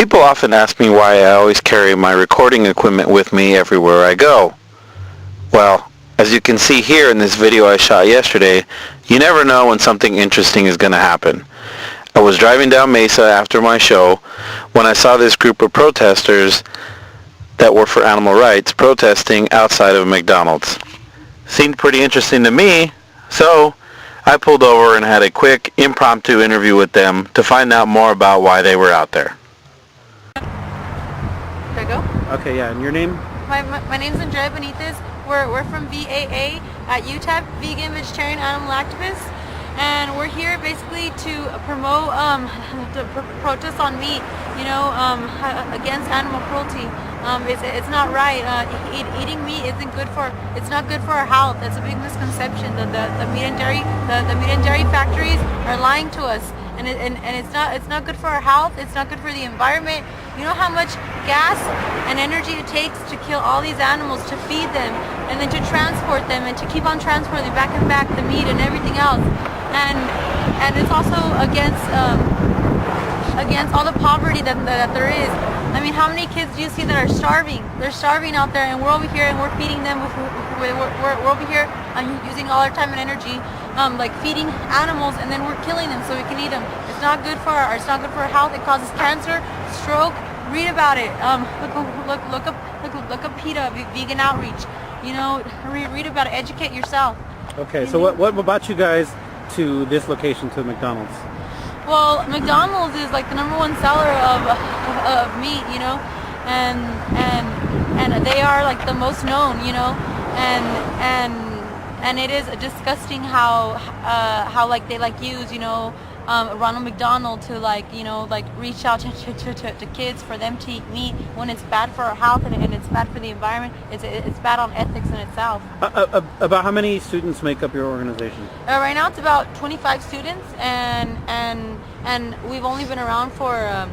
People often ask me why I always carry my recording equipment with me everywhere I go. Well, as you can see here in this video I shot yesterday, you never know when something interesting is going to happen. I was driving down Mesa after my show when I saw this group of protesters that were for animal rights protesting outside of McDonald's. Seemed pretty interesting to me, so I pulled over and had a quick impromptu interview with them to find out more about why they were out there. There you go. Okay, yeah, and your name? My name's Andrea Benitez. We're from VAA at UTEP, Vegan Vegetarian Animal Activists, and we're here basically to promote the protests on meat, against animal cruelty. It's not right. Eating meat isn't good for. It's not good for our health. It's a big misconception. The meat and dairy factories are lying to us, and it's not good for our health. It's not good for the environment. You know how much gas and energy it takes to kill all these animals, to feed them, and then to transport them, and to keep on transporting back and back the meat and everything else. And it's also against all the poverty that there is. I mean, how many kids do you see that are starving? They're starving out there, and we're over here and we're feeding them. We're over here using all our time and energy, like feeding animals, and then we're killing them so we can eat them. It's not good for our health. It causes cancer, stroke. Read about it. Look up PETA, Vegan Outreach. Read about it. Educate yourself. Okay, so what brought you guys to this location, to McDonald's? Well, McDonald's is like the #1 seller of meat, and they are like the most known, and it is disgusting how like they use Ronald McDonald to reach out to kids for them to eat meat when it's bad for our health and it's bad for the environment. It's bad on ethics in itself. About how many students make up your organization? Right now it's about 25 students, and we've only been around for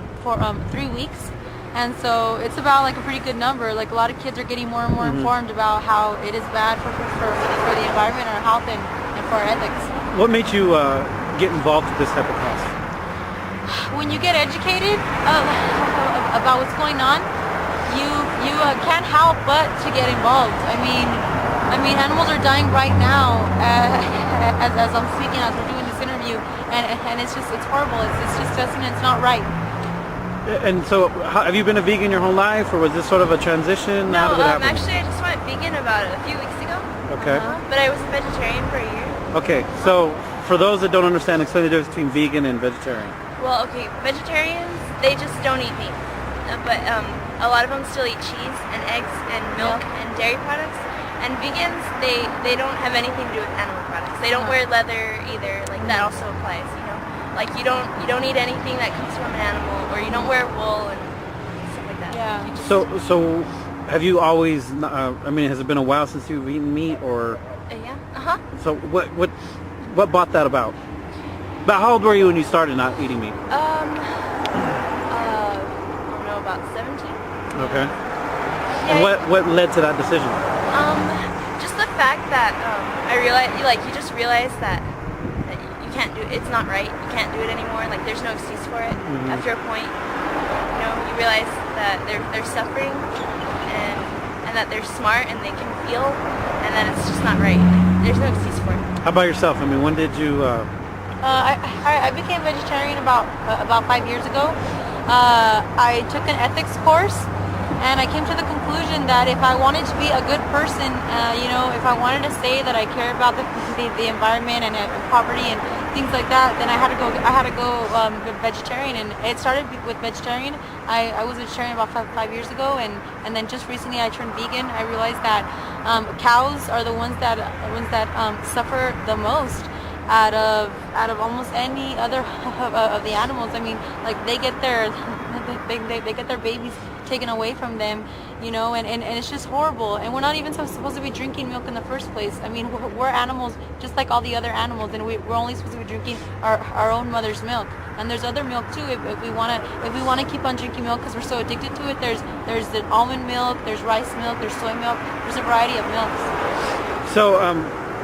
3 weeks, and so it's about like a pretty good number. Like a lot of kids are getting more and more informed about how it is bad for the environment, our health, and for our ethics. What made you get involved with this type of cause? When you get educated about what's going on, you can't help but to get involved. I mean, animals are dying right now as I'm speaking, as we're doing this interview, and it's horrible. It's disgusting. It's not right. And so, have you been a vegan your whole life, or was this sort of a transition? No, actually, I just went vegan about a few weeks ago. Okay. But I was a vegetarian for a year. Okay, so for those that don't understand, explain the difference between vegan and vegetarian. Well, okay, vegetarians, they just don't eat meat. But a lot of them still eat cheese and eggs and milk and dairy products. And vegans, they don't have anything to do with animal products. They don't wear leather either. Like that also applies, Like you don't eat anything that comes from an animal, or you don't wear wool and stuff like that. Yeah. So have you always? Has it been a while since you've eaten meat, or? Yeah. So what brought that about? About how old were you when you started not eating meat? I don't know, about 17. Okay. Yeah, And what led to that decision? Just the fact that I realized, you just realize that you can't do it. It's not right. You can't do it anymore. Like there's no excuse for it. After a point, you realize that they're suffering and that they're smart and they can feel, and that it's just not right. There's no excuse for it. How about yourself? When did you? I became vegetarian about 5 years ago. I took an ethics course, and I came to the conclusion that if I wanted to be a good person, if I wanted to say that I care about the environment and poverty and things like that, then I had to go vegetarian. And it started with vegetarian. I was vegetarian about five years ago, and then just recently I turned vegan. I realized that cows are the ones that suffer the most out of almost any other of the animals. I mean, like they get their babies taken away from them, and it's just horrible. And we're not even supposed to be drinking milk in the first place. I mean, we're animals just like all the other animals, and we're only supposed to be drinking our own mother's milk. And there's other milk too if we want to keep on drinking milk because we're so addicted to it. There's the almond milk, there's rice milk, there's soy milk. There's a variety of milks. So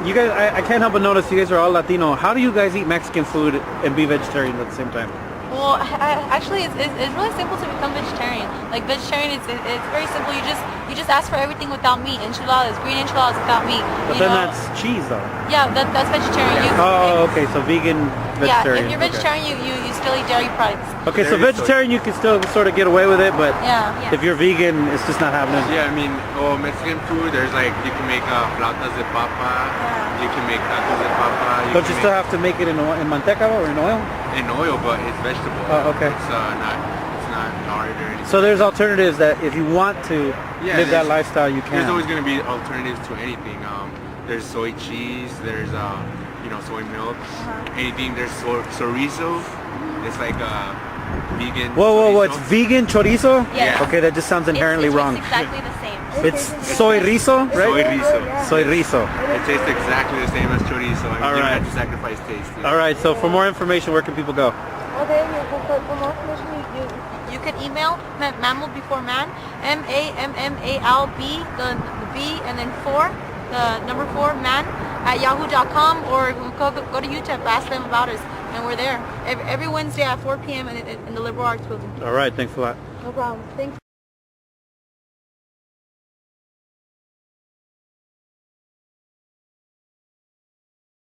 you guys, I can't help but notice you guys are all Latino. How do you guys eat Mexican food and be vegetarian at the same time? Well, actually, it's really simple to become vegetarian. Like vegetarian, it's very simple. You just ask for everything without meat. Enchiladas, green enchiladas without meat. But then that's cheese, though. Yeah, that's vegetarian. Oh, okay. So vegan, vegetarian. Yeah, if you're vegetarian, you still eat dairy products. Okay, so vegetarian, you can still sort of get away with it, but Yeah. if you're vegan, it's just not happening. Yeah, I mean, Mexican food, there's like, you can make flautas de papa, you can make tacos de papa. Don't you still have to make it in manteca or in oil? in oil, but it's vegetable. Oh, okay. It's not lard or anything. So there's alternatives that if you want to Yeah, live that there's- lifestyle, you There's can. always going to be alternatives to anything. There's soy cheese, there's soy milk, anything. There's chorizo. It's like vegan. Whoa, it's chorizo. vegan chorizo? Yeah. Okay, that just sounds inherently It's wrong. exactly the same. It's soy rizo, Soy right? rizo. Soy rizo. It tastes exactly the same as chorizo. I mean, All you right. have to sacrifice taste. Yeah. All right, so for more information, where can people go? Okay, for more information, you can email Mammal Before Man, MAMMALB, the B, and then 4, the number 4, man, at yahoo.com, or go to UTEP, ask them about us, and we're there every Wednesday at 4 p.m. in the Liberal Arts Building. All right, thanks a lot. No problem. Thanks.